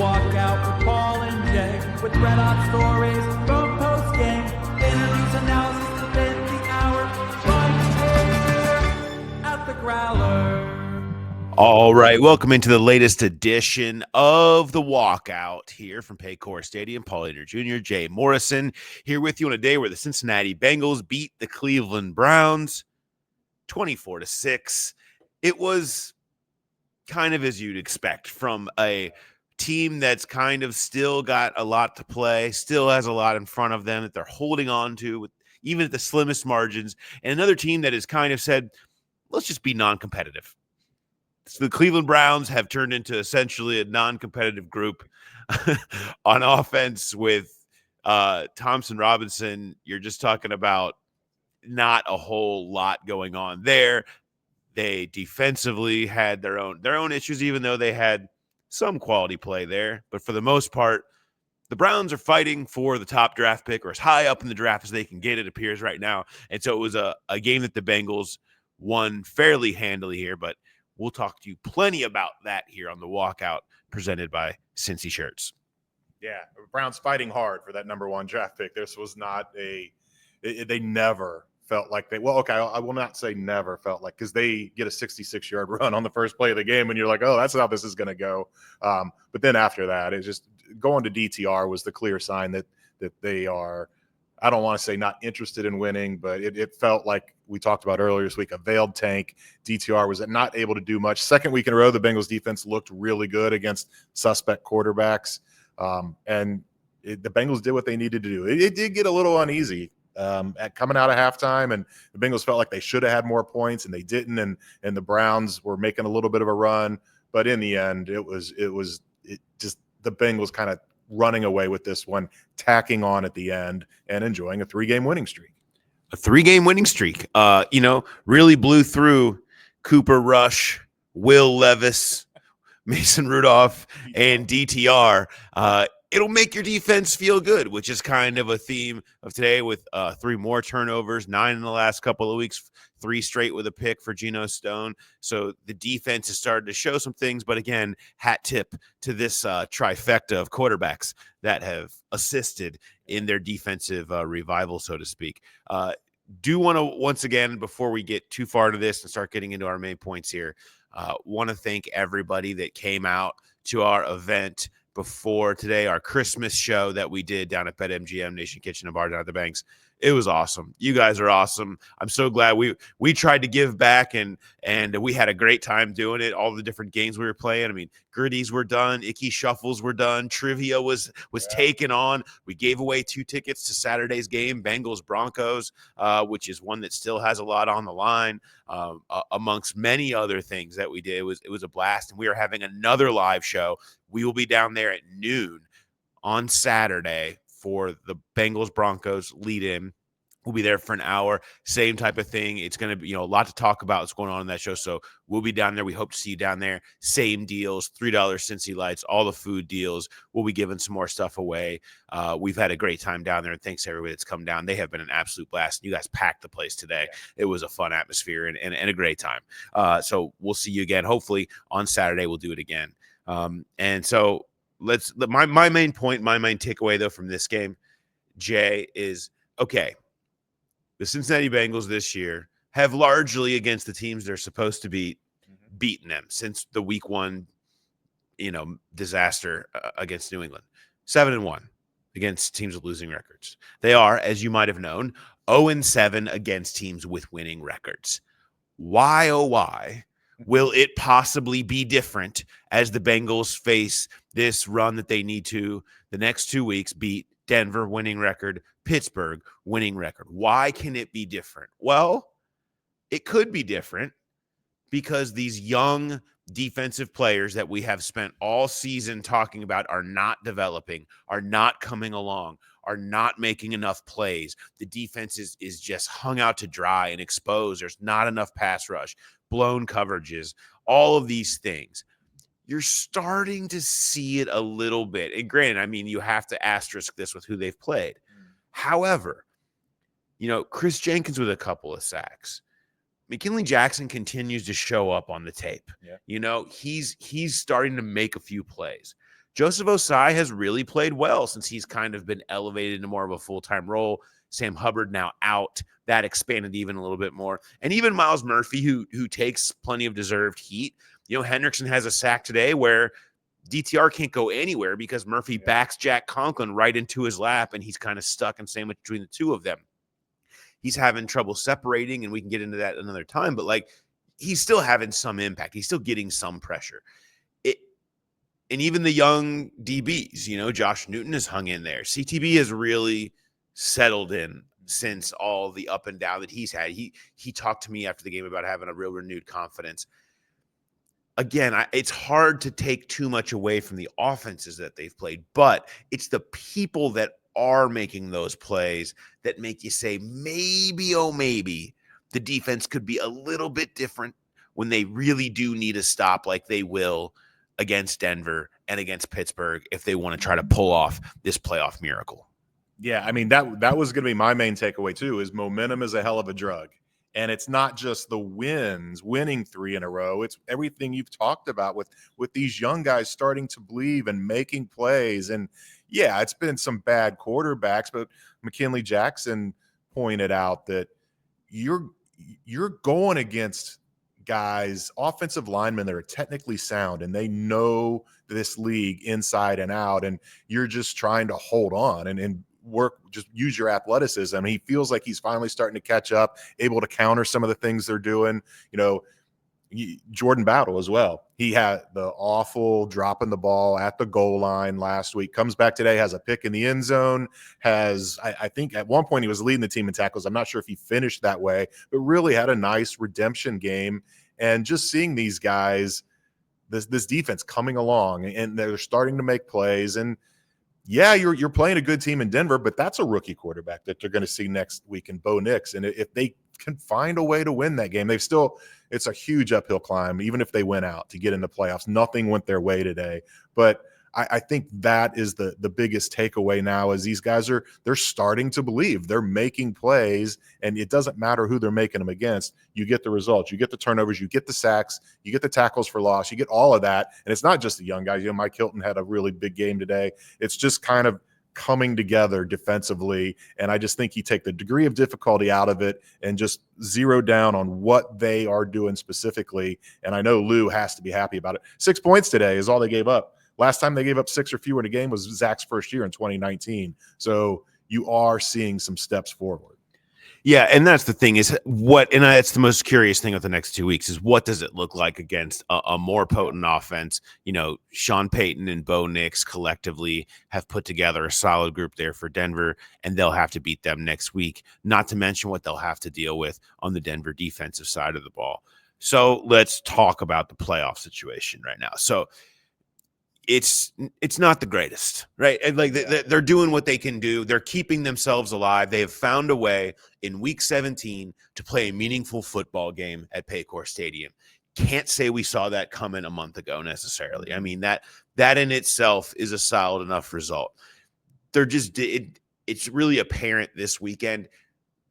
Walkout with Paul and Jay, with red hot stories from post game, interviews, analysis, within the hour, right here at the Growler. All right, welcome into the latest edition of the Walkout here from Paycor Stadium. Paul Ader Jr., Jay Morrison here with you on a day where the Cincinnati Bengals beat the Cleveland Browns 24-6. It was kind of as you'd expect from a team that's kind of still got a lot to play, still has a lot in front of them that they're holding on to, with, even at the slimmest margins, and another team that has kind of said, let's just be non-competitive. So the Cleveland Browns have turned into essentially a non-competitive group on offense with Thompson Robinson. You're just talking about not a whole lot going on there. They defensively had their own issues, even though they had some quality play there. But for the most part, the Browns are fighting for the top draft pick, or as high up in the draft as they can get, it appears right now. And so it was a game that the Bengals won fairly handily here, but we'll talk to you plenty about that here on the Walkout presented by Cincy Shirts. Yeah, Browns fighting hard for that number one draft pick. This was not they never felt like I will not say never felt like, because they get a 66-yard run on the first play of the game and you're like, oh, that's how this is going to go. But then after that, it's just going to DTR was the clear sign that they are, I don't want to say not interested in winning, but it felt like we talked about earlier this week, a veiled tank. DTR was not able to do much. Second week in a row, the Bengals defense looked really good against suspect quarterbacks. And the Bengals did what they needed to do. It did get a little uneasy at coming out of halftime, and the Bengals felt like they should have had more points, and they didn't. And the Browns were making a little bit of a run, but in the end, it just the Bengals kind of running away with this one, tacking on at the end and enjoying a 3-game winning streak. A 3-game winning streak. Really blew through Cooper Rush, Will Levis, Mason Rudolph, and DTR. It'll make your defense feel good, which is kind of a theme of today, with 3 more turnovers, 9 in the last couple of weeks, 3 straight with a pick for Geno Stone. So the defense has started to show some things, but again, hat tip to this trifecta of quarterbacks that have assisted in their defensive revival, so to speak. Do want to, once again, before we get too far into this and start getting into our main points here, want to thank everybody that came out to our event before today, our Christmas show that we did down at BetMGM Nation Kitchen and Bar down at the Banks. It was awesome. You guys are awesome. I'm so glad we tried to give back, and we had a great time doing it. All the different games we were playing. I mean, Gritties were done. Icky Shuffles were done. Trivia was taken on. We gave away 2 tickets to Saturday's game, Bengals Broncos, which is one that still has a lot on the line, amongst many other things that we did. It was a blast, and we are having another live show. We will be down there at noon on Saturday for the Bengals Broncos lead in. We'll be there for an hour. Same type of thing. It's going to be, a lot to talk about what's going on in that show. So we'll be down there. We hope to see you down there. Same deals, $3 Cincy lights, all the food deals. We'll be giving some more stuff away. We've had a great time down there, and thanks to everybody that's come down. They have been an absolute blast. You guys packed the place today. It was a fun atmosphere and a great time. So we'll see you again. Hopefully on Saturday we'll do it again. And so my main point, my main takeaway though from this game, Jay, is okay. The Cincinnati Bengals this year have largely, against the teams they're supposed to beat, beaten them since the week 1, disaster against New England. 7-1 against teams with losing records. They are, as you might have known, 0-7 against teams with winning records. Why, oh why, will it possibly be different as the Bengals face this run that they need to, the next 2 weeks, beat Denver, winning record, Pittsburgh, winning record? Why can it be different? Well, it could be different because these young defensive players that we have spent all season talking about are not developing, are not coming along, are not making enough plays. The defense is just hung out to dry and exposed. There's not enough pass rush, blown coverages, all of these things. You're starting to see it a little bit. And granted, you have to asterisk this with who they've played. However, Chris Jenkins with a couple of sacks. McKinley Jackson continues to show up on the tape. Yeah. He's starting to make a few plays. Joseph Osai has really played well since he's kind of been elevated into more of a full-time role. Sam Hubbard now out. That expanded even a little bit more. And even Miles Murphy, who takes plenty of deserved heat. Hendrickson has a sack today where DTR can't go anywhere because Murphy backs Jack Conklin right into his lap, and he's kind of stuck and sandwiched between the two of them. He's having trouble separating, and we can get into that another time, but he's still having some impact. He's still getting some pressure. And even the young DBs, Josh Newton has hung in there. CTB has really settled in since all the up and down that he's had. He talked to me after the game about having a real renewed confidence. Again, it's hard to take too much away from the offenses that they've played, but it's the people that are making those plays that make you say, maybe, oh, maybe the defense could be a little bit different when they really do need a stop like they will against Denver and against Pittsburgh if they want to try to pull off this playoff miracle. Yeah, I mean, that was going to be my main takeaway too, is momentum is a hell of a drug. And it's not just the winning 3 in a row. It's everything you've talked about with these young guys starting to believe and making plays. And yeah, it's been some bad quarterbacks, but McKinley Jackson pointed out that you're going against guys, offensive linemen that are technically sound and they know this league inside and out, and you're just trying to hold on and work, just use your athleticism. He feels like he's finally starting to catch up, able to counter some of the things they're doing. Jordan Battle as well. He had the awful dropping the ball at the goal line last week, comes back today, has a pick in the end zone, I think at one point he was leading the team in tackles. I'm not sure if he finished that way, but really had a nice redemption game. And just seeing these guys, this defense coming along, and they're starting to make plays. And yeah, you're playing a good team in Denver, but that's a rookie quarterback that they're going to see next week in Bo Nix. And if they can find a way to win that game, it's a huge uphill climb, even if they went out to get in the playoffs. Nothing went their way today. But I think that is the biggest takeaway now, is these guys they're starting to believe, they're making plays, and it doesn't matter who they're making them against. You get the results, you get the turnovers, you get the sacks, you get the tackles for loss, you get all of that. And it's not just the young guys. Mike Hilton had a really big game today. It's just kind of coming together defensively. And I just think you take the degree of difficulty out of it and just zero down on what they are doing specifically. And I know Lou has to be happy about it. 6 points today is all they gave up. Last time they gave up 6 or fewer in a game was Zach's first year in 2019. So you are seeing some steps forward. Yeah, and that's the thing is and that's the most curious thing of the next 2 weeks is what does it look like against a more potent offense? Sean Payton and Bo Nix collectively have put together a solid group there for Denver, and they'll have to beat them next week, not to mention what they'll have to deal with on the Denver defensive side of the ball. So let's talk about the playoff situation right now. So it's not the greatest, right? And they're doing what they can do. They're keeping themselves alive. They have found a way in week 17 to play a meaningful football game at Paycor Stadium. Can't say we saw that coming a month ago necessarily. I mean, that in itself is a solid enough result. It's really apparent this weekend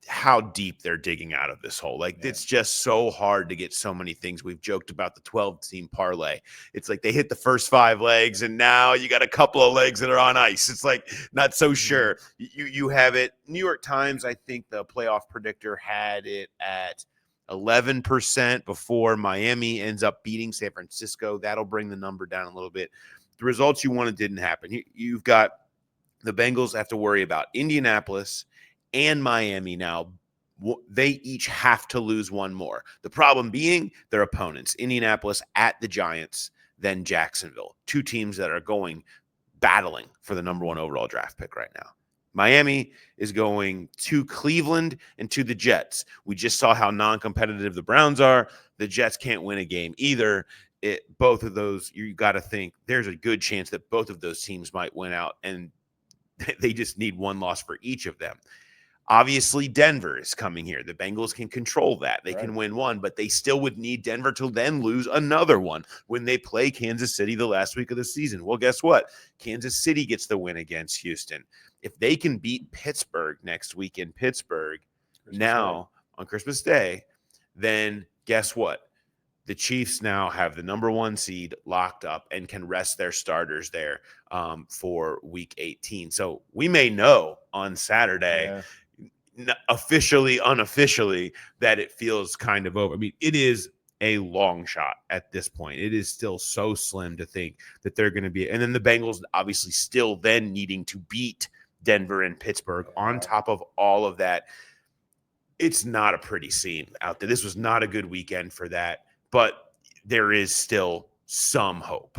how deep they're digging out of this hole. It's just so hard to get so many things. We've joked about the 12-team parlay. It's like they hit the first 5 legs, and now you got a couple of legs that are on ice. It's not so sure. You have it. New York Times, I think the playoff predictor had it at 11% before Miami ends up beating San Francisco. That'll bring the number down a little bit. The results you wanted didn't happen. You've got the Bengals have to worry about Indianapolis and Miami now. They each have to lose one more. The problem being their opponents, Indianapolis at the Giants, then Jacksonville, 2 teams that are battling for the number 1 overall draft pick right now. Miami is going to Cleveland and to the Jets. We just saw how non-competitive the Browns are. The Jets can't win a game either. Both of those, you got to think there's a good chance that both of those teams might win out, and they just need one loss for each of them. Obviously, Denver is coming here. The Bengals can control that. They can win one, but they still would need Denver to then lose another one when they play Kansas City the last week of the season. Well, guess what? Kansas City gets the win against Houston. If they can beat Pittsburgh next week in Pittsburgh on Christmas Day, then guess what? the Chiefs now have the number 1 seed locked up and can rest their starters there for week 18. So we may know on Saturday, officially, unofficially, that it feels kind of over. I mean, it is a long shot at this point. It is still so slim to think that they're going to be, and then the Bengals obviously still then needing to beat Denver and Pittsburgh on top of all of that. It's not a pretty scene out there. This was not a good weekend for that, but there is still some hope.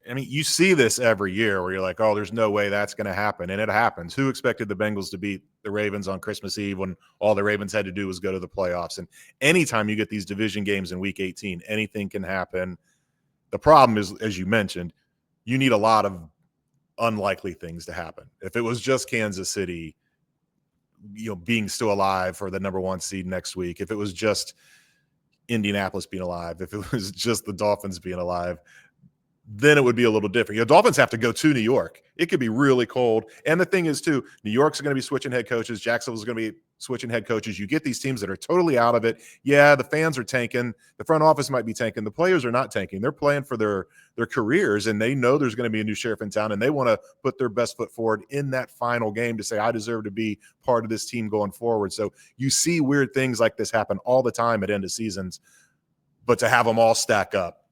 I mean, you see this every year where you're like, oh, there's no way that's going to happen. And it happens. Who expected the Bengals to beat the Ravens on Christmas Eve when all the Ravens had to do was go to the playoffs? And anytime you get these division games in week 18, anything can happen. The problem is, as you mentioned, you need a lot of unlikely things to happen. If it was just Kansas City, being still alive for the number 1 seed next week, if it was just Indianapolis being alive, if it was just the Dolphins being alive, then it would be a little different. Dolphins have to go to New York. It could be really cold. And the thing is, too, New York's going to be switching head coaches. Jacksonville's going to be switching head coaches. You get these teams that are totally out of it. Yeah, the fans are tanking. The front office might be tanking. The players are not tanking. They're playing for their careers, and they know there's going to be a new sheriff in town, and they want to put their best foot forward in that final game to say, I deserve to be part of this team going forward. So you see weird things like this happen all the time at end of seasons, but to have them all stack up,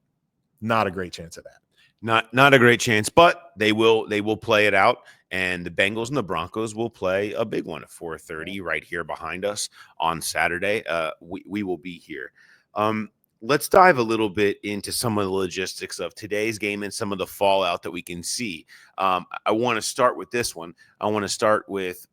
not a great chance of that. Not a great chance, but they will play it out, and the Bengals and the Broncos will play a big one at 4:30 right here behind us on Saturday. We will be here. Let's dive a little bit into some of the logistics of today's game and some of the fallout that we can see. I want to start with this one. I want to start with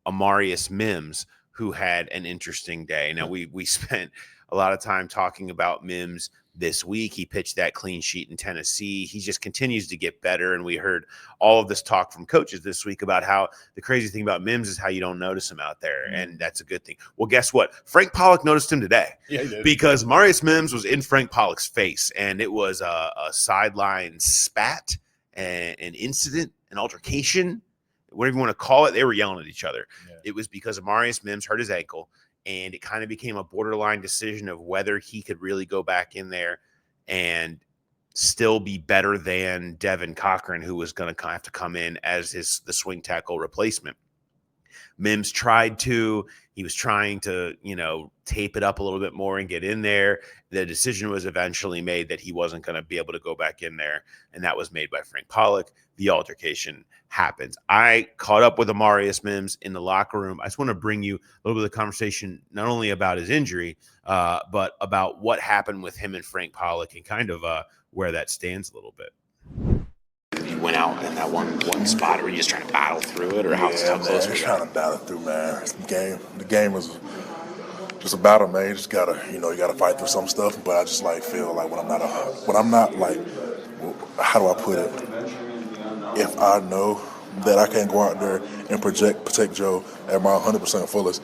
Amarius Mims, who had an interesting day. Now, we spent a lot of time talking about Mims this week. He pitched that clean sheet in Tennessee. He just continues to get better. And we heard all of this talk from coaches this week about how the crazy thing about Mims is how you don't notice him out there. And that's a good thing. Well, guess what? Frank Pollack noticed him today. Yeah, he did. Because Amarius Mims was in Frank Pollack's face, and it was a sideline spat, an incident, an altercation, whatever you want to call it. They were yelling at each other. Yeah. It was because Amarius Mims hurt his ankle, and it kind of became a borderline decision of whether he could really go back in there and still be better than Devin Cochran, who was going to have to come in as the swing tackle replacement. Mims he was trying to, tape it up a little bit more and get in there. The decision was eventually made that he wasn't going to be able to go back in there, and that was made by Frank Pollack. The altercation happens. I caught up with Amarius Mims in the locker room. I just want to bring you a little bit of the conversation, not only about his injury, but about what happened with him and Frank Pollack and kind of where that stands a little bit. You went out in that one spot, or were you just trying to battle through it, or how close were you? Trying to battle through, man. The game was just a battle, man. You just gotta, you gotta fight through some stuff. But I just feel like when I'm not how do I put it? If I know that I can't go out there and protect Joe at my 100% fullest,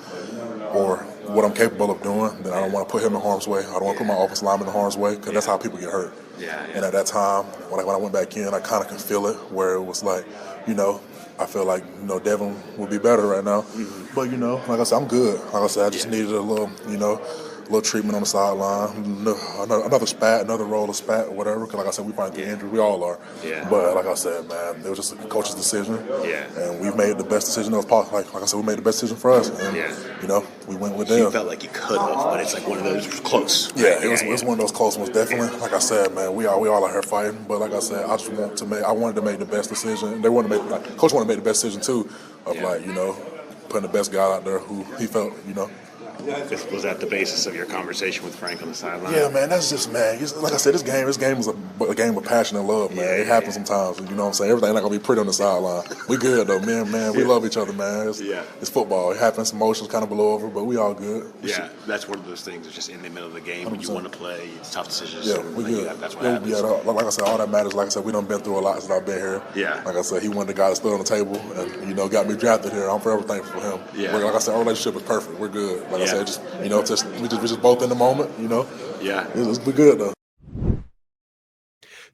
or what I'm capable of doing, then I don't want to put him in harm's way. I don't want to put my offensive lineman in harm's way, because that's how people get hurt. And at that time, when I went back in, I kind of could feel it, where it was like, I feel like, Devin would be better right now. Mm-hmm. But, like I said, I'm good. Like I said, I just needed a little, little treatment on the sideline, another spat, another roll of spat or whatever. Because like I said, we probably get injured. We all are. Yeah. But like I said, man, it was just a coach's decision. Yeah. And we made the best decision that was possible. Like I said, we made the best decision for us. And, we went with them. You felt like you could have, but it's like one of those close. Yeah, it was one of those close ones, definitely. Like I said, man, we all out here fighting. But like I said, I wanted to make the best decision. They wanted to make, coach wanted to make the best decision too, of putting the best guy out there who he felt, Was that the basis of your conversation with Frank on the sideline? Yeah, man, that's just, man. Like I said, this game is a game of passion and love, man. It happens sometimes, you know what I'm saying? Everything not going to be pretty on the sideline. We good, though, man. We love each other, man. It's football. It happens, emotions kind of blow over, but we all good. That's one of those things. It's just in the middle of the game when you want to play. It's tough decisions. Yeah, we good. That's what happens. Like I said, all that matters. Like I said, we done been through a lot since I've been here. Yeah. Like I said, he wasn't the guy that stood on the table and, got me drafted here. I'm forever thankful for him. Yeah. Like I said, our relationship is perfect. We're good. Like I said, we just both in the moment, Yeah. We're good, though.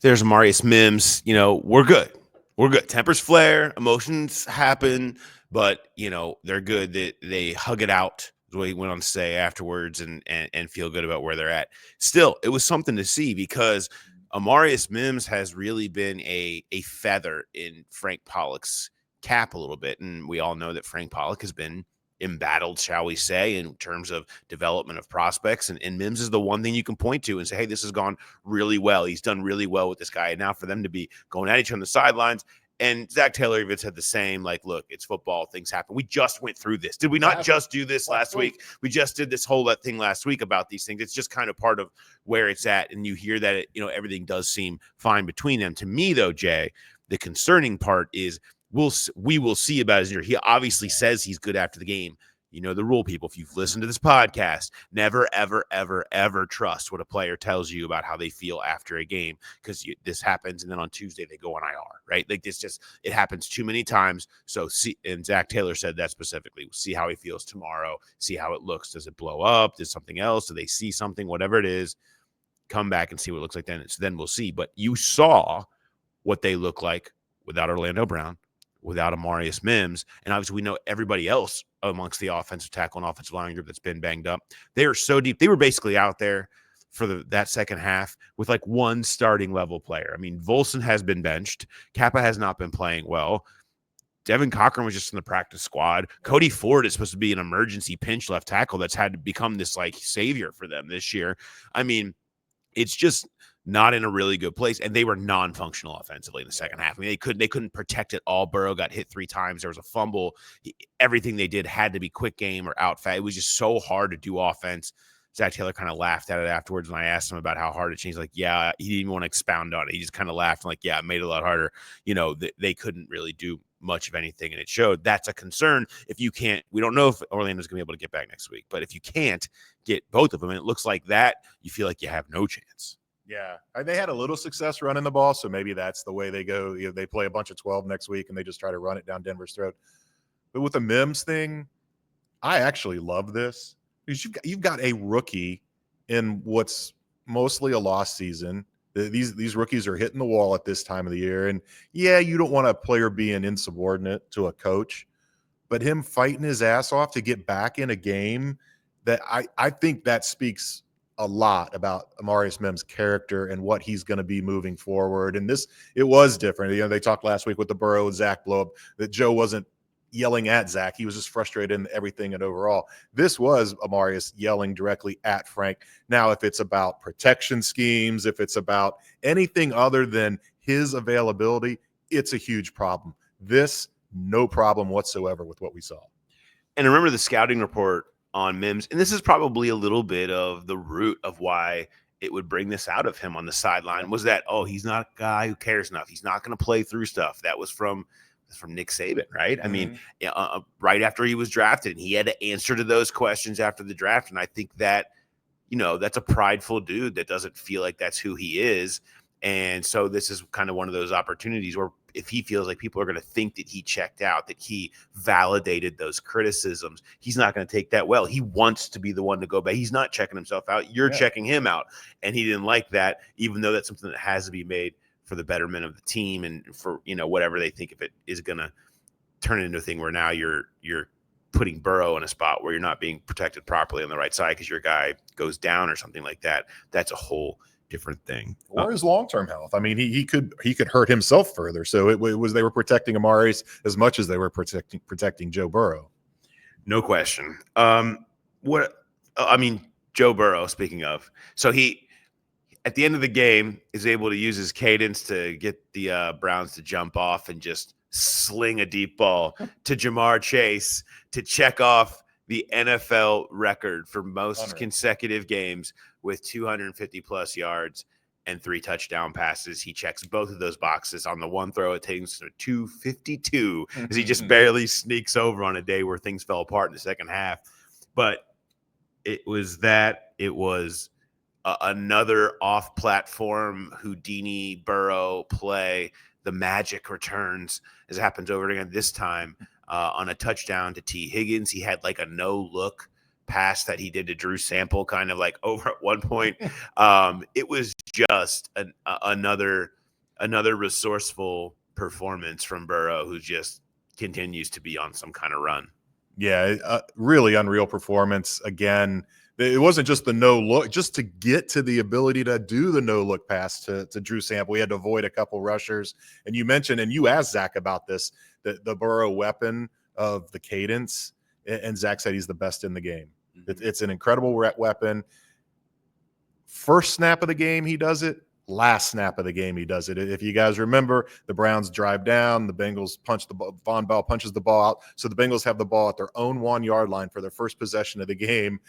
There's Amarius Mims. We're good. We're good. Tempers flare, emotions happen, but, they're good. They hug it out. is what he went on to say afterwards, and feel good about where they're at. Still, it was something to see because Amarius Mims has really been a feather in Frank Pollack's cap a little bit. And we all know that Frank Pollack has been embattled, shall we say, in terms of development of prospects. And Mims is the one thing you can point to and say, hey, this has gone really well. He's done really well with this guy. And now for them to be going at each other on the sidelines, and Zach Taylor even said the same, like, look, it's football. Things happen. We just went through this. Did we not just do this last week? We just did this whole thing last week about these things. It's just kind of part of where it's at. And you hear that, everything does seem fine between them. To me, though, Jay, the concerning part is we will see about his year. He obviously says he's good after the game. You know the rule, people. If you've listened to this podcast, never, ever, ever, ever trust what a player tells you about how they feel after a game, because this happens, and then on Tuesday they go on IR, right? Like it happens too many times. So and Zach Taylor said that specifically. We'll see how he feels tomorrow, see how it looks. Does it blow up? Does something else? Do they see something? Whatever it is, come back and see what it looks like then. So then we'll see. But you saw what they look like without Orlando Brown, without Amarius Mims, and obviously we know everybody else amongst the offensive tackle and offensive line group that's been banged up. They are so deep. They were basically out there for that second half with like one starting level player. I mean, Volson has been benched. Kappa has not been playing well. Devin Cochran was just in the practice squad. Cody Ford is supposed to be an emergency pinch left tackle that's had to become this like savior for them this year. I mean, it's just not in a really good place, and they were non-functional offensively in the second half. I mean, they couldn't protect it all. Burrow got hit 3 times. There was a fumble. Everything they did had to be quick game or out fast. It was just so hard to do offense. Zach Taylor kind of laughed at it afterwards when I asked him about how hard it changed. Like, yeah, he didn't even want to expound on it. He just kind of laughed and like, yeah, it made it a lot harder. They couldn't really do much of anything, and it showed. That's a concern. If you can't, we don't know if Orlando's going to be able to get back next week, but if you can't get both of them, and it looks like that, you feel like you have no chance. Yeah, they had a little success running the ball, so maybe that's the way they go. They play a bunch of 12 next week, and they just try to run it down Denver's throat. But with the Mims thing, I actually love this because you've got a rookie in what's mostly a lost season. These rookies are hitting the wall at this time of the year, and yeah, you don't want a player being insubordinate to a coach, but him fighting his ass off to get back in a game, that I think that speaks a lot about Amarius Mims' character and what he's going to be moving forward. And it was different. They talked last week with the Burrow and Zach blow up that Joe wasn't yelling at Zach. He was just frustrated in everything and overall. This was Amarius yelling directly at Frank. Now, if it's about protection schemes, if it's about anything other than his availability, it's a huge problem. This, no problem whatsoever with what we saw. And remember the scouting report on Mims, and this is probably a little bit of the root of why it would bring this out of him on the sideline, was that, he's not a guy who cares enough. He's not going to play through stuff. That was from Nick Saban, right? Mm-hmm. I mean, right after he was drafted, and he had to answer to those questions after the draft. And I think that, that's a prideful dude that doesn't feel like that's who he is. And so this is kind of one of those opportunities where if he feels like people are going to think that he checked out, that he validated those criticisms, he's not going to take that well. He wants to be the one to go back. He's not checking himself out. You're checking him out. And he didn't like that, even though that's something that has to be made for the betterment of the team and for, whatever they think if it is going to turn it into a thing where now you're putting Burrow in a spot where you're not being protected properly on the right side because your guy goes down or something like that. That's a whole different thing. Or his long-term health. I mean, he could hurt himself further. So it was they were protecting Amarius as much as they were protecting Joe Burrow. No question. Joe Burrow, speaking of, so he at the end of the game is able to use his cadence to get the Browns to jump off and just sling a deep ball to Jamar Chase to check off the NFL record for most consecutive games with 250 plus yards and 3 touchdown passes. He checks both of those boxes. On the one throw, it takes 252 as he just barely sneaks over on a day where things fell apart in the second half. But it was another off-platform Houdini Burrow play. The magic returns as it happens over again. This time on a touchdown to T. Higgins, he had like a no-look pass that he did to Drew Sample kind of like over at one point. It was just another resourceful performance from Burrow, who just continues to be on some kind of run. Yeah, really unreal performance. Again, it wasn't just the no look, just to get to the ability to do the no look pass to Drew Sample. We had to avoid a couple rushers. And you mentioned, and you asked Zach about this, the Burrow weapon of the cadence. And Zach said he's the best in the game. It's an incredible weapon. First snap of the game, he does it. Last snap of the game, he does it. If you guys remember, the Browns drive down, the Bengals punch the ball, Von Bell punches the ball out. So the Bengals have the ball at their own 1 yard line for their first possession of the game.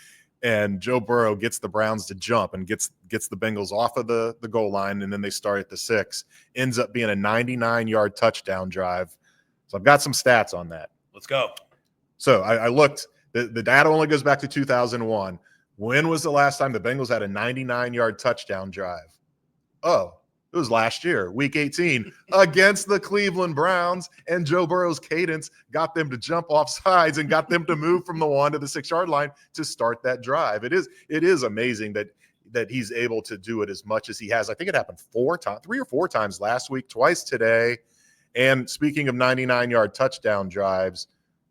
And Joe Burrow gets the Browns to jump and gets the Bengals off of the goal line, and then they start at the 6. Ends up being a 99-yard touchdown drive. So I've got some stats on that. Let's go. So I looked. The data only goes back to 2001. When was the last time the Bengals had a 99-yard touchdown drive? Oh, it was last year, week 18, against the Cleveland Browns, and Joe Burrow's cadence got them to jump off sides and got them to move from the 1 to the 6 yard line to start that drive. It is amazing that he's able to do it as much as he has. I think it happened 3 or 4 times last week, twice today. And speaking of 99-yard touchdown drives,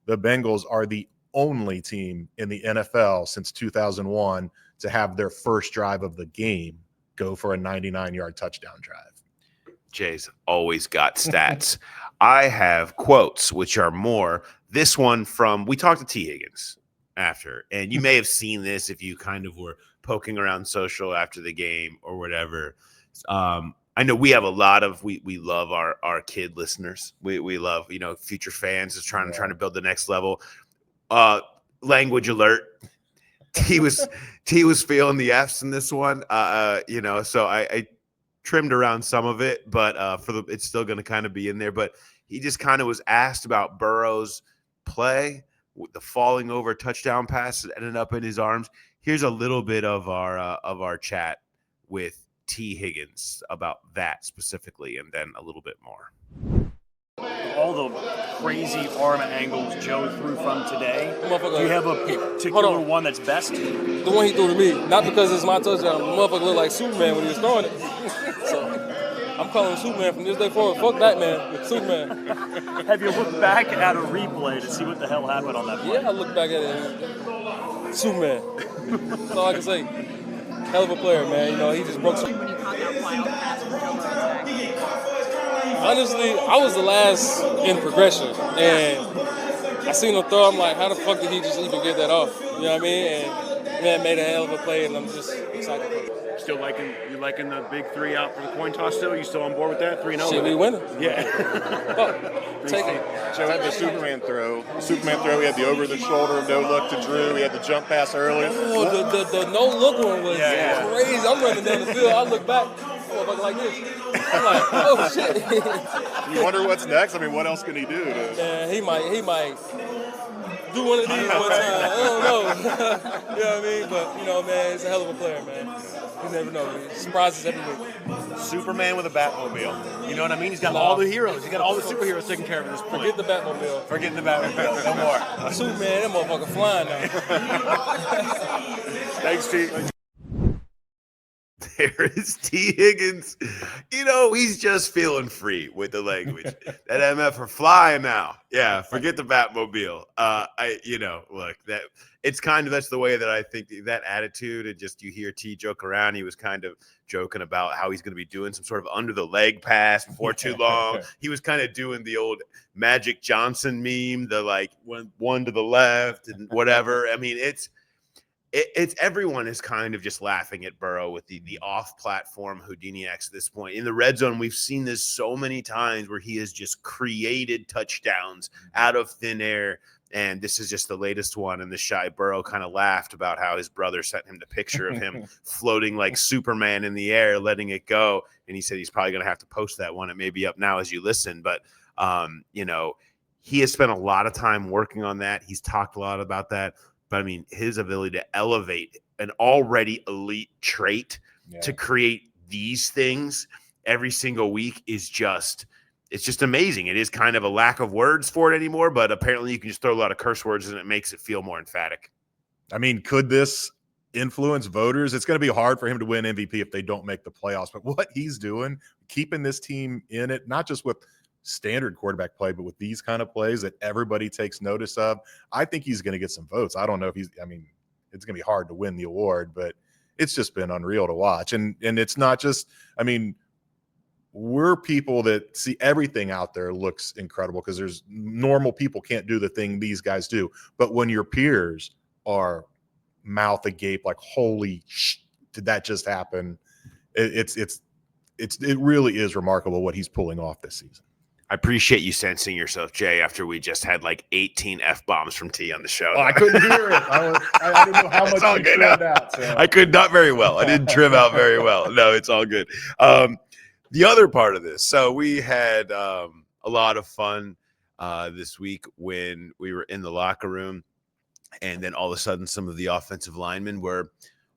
the Bengals are the only team in the NFL since 2001 to have their first drive of the game go for a 99-yard touchdown drive. Jay's always got stats. I have quotes, which are more. This one we talked to T. Higgins after, and you may have seen this if you kind of were poking around social after the game or whatever. I know we have a lot of we love our kid listeners. We love future fans is trying to build the next level. Language alert. He was feeling the F's in this one, so I trimmed around some of it, but it's still going to kind of be in there. But he just kind of was asked about Burrow's play, the falling over touchdown pass that ended up in his arms. Here's a little bit of our chat with T. Higgins about that specifically, and then a little bit more. All the crazy arm angles Joe threw from today, do you have a particular one that's best? The one he threw to me, not because it's my touchdown. The motherfucker looked like Superman when he was throwing it. So I'm calling him Superman from this day forward. Fuck Batman, it's Superman. Have you looked back at a replay to see what the hell happened on that play? Yeah, I looked back at it. Superman. That's all I can say. Hell of a player, man. He just broke some. When you caught that wild pass from Joe Burrow. Honestly, I was the last in progression, and I seen him throw. I'm like, how the fuck did he just even get that off? You know what I mean? And man made a hell of a play, and I'm just excited for it. Still liking the big 3 out for the coin toss still? You still on board with that? 3-0? Shit, we winning. Yeah. Take it. Joe had the Superman throw. He had the over-the-shoulder no-look to Drew. He had the jump pass early. Oh, the no-look one was crazy. I'm running down the field. I look back. I'm motherfucker like this. I'm like, oh, shit. You wonder what's next? I mean, what else can he do? Man, he might do one of these one time. I don't know. You know what I mean? But, man, he's a hell of a player, man. You never know. He surprises every week. Superman with a Batmobile. You know what I mean? He's got all the heroes. He's got all the superheroes taking care of this point. Forget the Batmobile. Forget the Batmobile. No more. Superman, that motherfucker flying now. Thanks, T. There is T. Higgins. He's just feeling free with the language. That MF are flying now. Yeah, forget the Batmobile. Look, that it's kind of, that's the way that I think that attitude, and just you hear T joke around. He was kind of joking about how he's going to be doing some sort of under the leg pass before too long. He was kind of doing the old Magic Johnson meme, the one to the left and whatever. I mean, it's everyone is kind of just laughing at Burrow with the off-platform Houdini X at this point. In the red zone, we've seen this so many times where he has just created touchdowns out of thin air, and this is just the latest one. And the shy Burrow kind of laughed about how his brother sent him the picture of him floating like Superman in the air, letting it go. And he said he's probably going to have to post that one. It may be up now as you listen, but he has spent a lot of time working on that. He's talked a lot about that. But I mean, his ability to elevate an already elite trait to create these things every single week is just amazing. It is kind of a lack of words for it anymore, but apparently you can just throw a lot of curse words and it makes it feel more emphatic. I mean, could this influence voters? It's going to be hard for him to win MVP if they don't make the playoffs, but what he's doing, keeping this team in it, not just with standard quarterback play, but with these kind of plays that everybody takes notice of, I think he's going to get some votes. I don't know if it's going to be hard to win the award, but it's just been unreal to watch. And it's not just, we're people that see everything out there looks incredible because there's normal people can't do the thing these guys do. But when your peers are mouth agape, like, holy did that just happen? It really is remarkable what he's pulling off this season. I appreciate you censoring yourself, Jay, after we just had like 18 F-bombs from T on the show. Oh, I couldn't hear it. I didn't know how much you trimmed out. So. I could not very well. I didn't trim out very well. No, it's all good. The other part of this, so we had a lot of fun this week when we were in the locker room, and then all of a sudden some of the offensive linemen were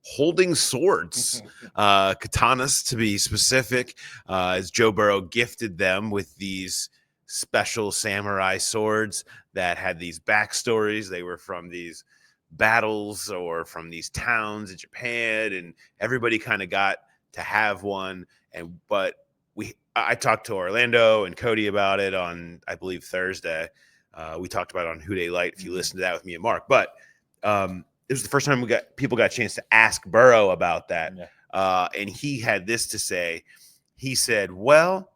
holding swords, katanas to be specific, as Joe Burrow gifted them with these special samurai swords that had these backstories. They were from these battles or from these towns in Japan, and everybody kind of got to have one. But I talked to Orlando and Cody about it on, I believe, Thursday. We talked about it on Who Dey Light, if you listened to that with me and Mark. But it was the first time people got a chance to ask Burrow about that. Yeah. And he had this to say. He said, well,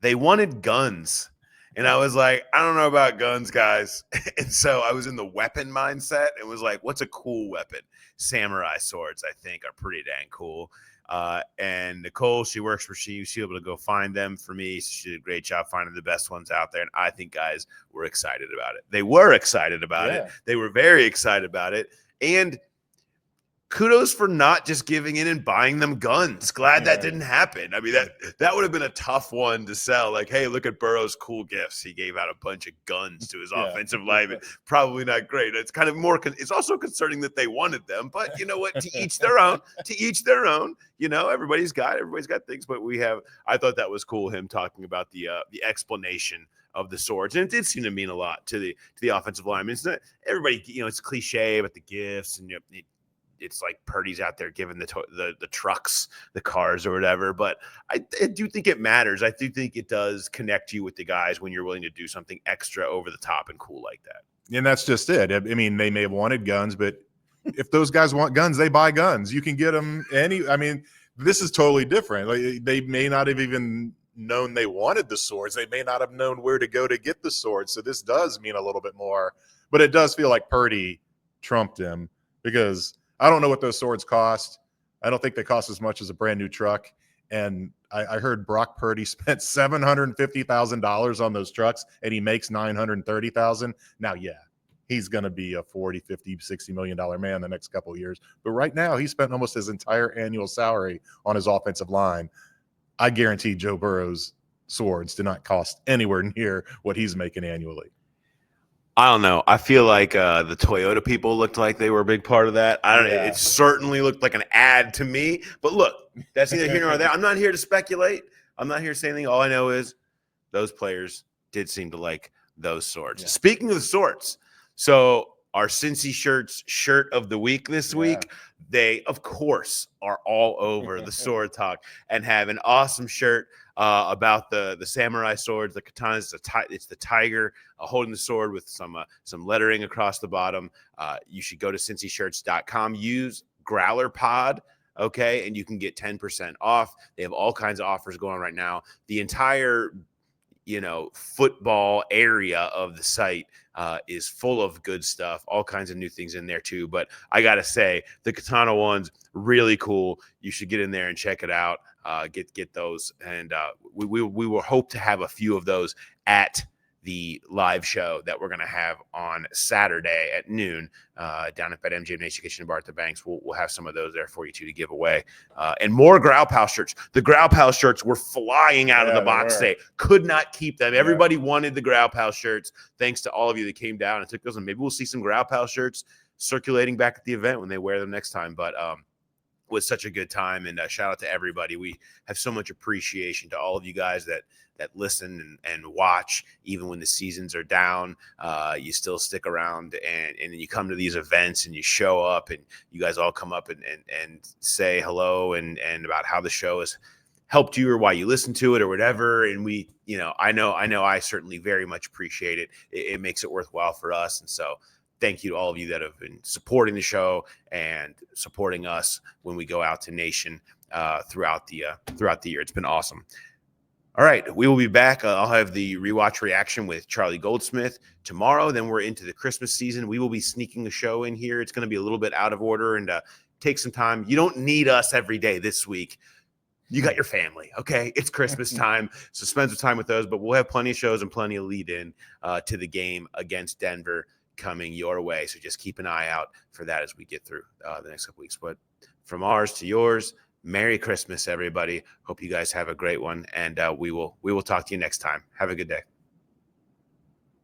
they wanted guns. And I was like, I don't know about guns, guys. And so I was in the weapon mindset and was like, what's a cool weapon? Samurai swords, I think, are pretty dang cool. And Nicole, she works for She's able to go find them for me. So she did a great job finding the best ones out there. And I think guys were excited about it. They were excited about it. They were very excited about it. And kudos for not just giving in and buying them guns. Glad that didn't happen. That would have been a tough one to sell. Like, hey, look at Burrow's cool gifts. He gave out a bunch of guns to his offensive linemen. Probably not great. It's kind of more. It's also concerning that they wanted them. But you know what? To each their own. To each their own. You know, everybody's got things. But I thought that was cool. Him talking about the explanation of the swords, and it did seem to mean a lot to the offensive linemen. It's not everybody. It's cliche about the gifts and it's like Purdy's out there giving the trucks, the cars or whatever. But I do think it matters. I do think it does connect you with the guys when you're willing to do something extra over the top and cool like that. And that's just it. They may have wanted guns, but if those guys want guns, they buy guns. You can get them this is totally different. Like, they may not have even known they wanted the swords. They may not have known where to go to get the swords. So this does mean a little bit more, but it does feel like Purdy trumped him because I don't know what those swords cost. I don't think they cost as much as a brand new truck. And I heard Brock Purdy spent $750,000 on those trucks and he makes $930,000. Now, he's going to be a $40, $50, $60 million man the next couple of years. But right now he spent almost his entire annual salary on his offensive line. I guarantee Joe Burrow's swords do not cost anywhere near what he's making annually. I don't know. I feel like the Toyota people looked like they were a big part of that. I don't know. It certainly looked like an ad to me. But look, that's neither here nor there. I'm not here to speculate. I'm not here to say anything. All I know is those players did seem to like those swords. Yeah. Speaking of swords, so our Cincy shirt of the week this week, they, of course, are all over the sword talk and have an awesome shirt about the samurai swords, the katanas. It's the tiger holding the sword with some lettering across the bottom. You should go to cincyshirts.com. Use Growler Pod, okay, and you can get 10% off. They have all kinds of offers going on right now. The entire football area of the site is full of good stuff, all kinds of new things in there too. But I got to say, the katana one's really cool. You should get in there and check it out. Get those. And we will hope to have a few of those at the live show that we're going to have on Saturday at noon down at BetMGM Nation Kitchen Bar at the Banks. We'll have some of those there for you too to give away. And more Growl Pal shirts. The Growl Pal shirts were flying out of the box today. Could not keep them. Everybody wanted the Growl Pal shirts. Thanks to all of you that came down and took those. And maybe we'll see some Growl Pal shirts circulating back at the event when they wear them next time. But was such a good time, and shout out to everybody. We have so much appreciation to all of you guys that listen and watch, even when the seasons are down. You still stick around, and then you come to these events and you show up, and you guys all come up and say hello and about how the show helped you or why you listened to it or whatever. And we, I know I certainly very much appreciate it. It makes it worthwhile for us. And so thank you to all of you that have been supporting the show and supporting us when we go out to Nation throughout the year. It's been awesome. All right, we will be back. I'll have the rewatch reaction with Charlie Goldsmith tomorrow. Then we're into the Christmas season. We will be sneaking a show in here. It's going to be a little bit out of order and take some time. You don't need us every day this week. You got your family, okay? It's Christmas time, so spend some time with those. But we'll have plenty of shows and plenty of lead-in to the game against Denver coming your way. So just keep an eye out for that as we get through the next couple weeks. But from ours to yours, Merry Christmas, everybody. Hope you guys have a great one, and we will talk to you next time. Have a good day.